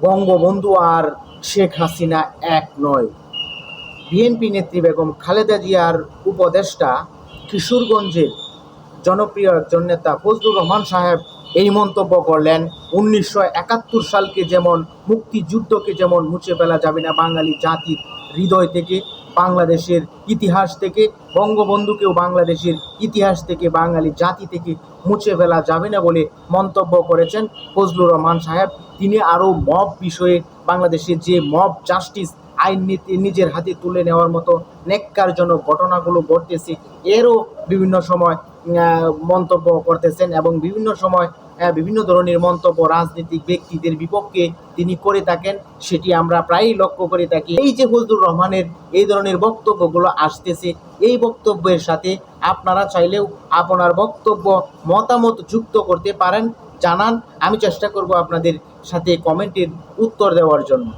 বঙ্গবন্ধু আর শেখ হাসিনা এক নয়। বিএনপি নেত্রী বেগম খালেদা জিয়ার উপদেষ্টা কিশোরগঞ্জের জনপ্রিয় একজন নেতা ফজলুর রহমান সাহেব এই মন্তব্য করলেন, 1971 সালকে যেমন, মুক্তিযুদ্ধকে যেমন মুছে ফেলা যাবে না বাঙালি জাতির হৃদয় থেকে, বাংলাদেশের ইতিহাস থেকে, বঙ্গবন্ধুকেও বাংলাদেশের ইতিহাস থেকে, বাঙালি জাতি থেকে মুছে ফেলা যাবে না বলে মন্তব্য করেছেন ফজলুর রহমান সাহেব। তিনি আরও মব বিষয়ে, বাংলাদেশের যে মব জাস্টিস আইন নীতি নিজের হাতে তুলে নেওয়ার মতো ন্যাক্কারজনক ঘটনাগুলো ঘটতেছে, এরও বিভিন্ন সময় মন্তব্য করতেছেন এবং বিভিন্ন সময় বিভিন্ন ধরনের মন্তব্য রাজনৈতিক ব্যক্তিদের বিপক্ষে তিনি করে থাকেন, সেটি আমরা প্রায়ই লক্ষ্য করে থাকি। এই যে ফজলুর রহমানের এই ধরনের বক্তব্যগুলো আসতেছে, এই বক্তব্যের সাথে আপনারা চাইলেও আপনার বক্তব্য মতামত যুক্ত করতে পারেন, জানান। আমি চেষ্টা করব আপনাদের সাথে কমেন্টের উত্তর দেওয়ার জন্য।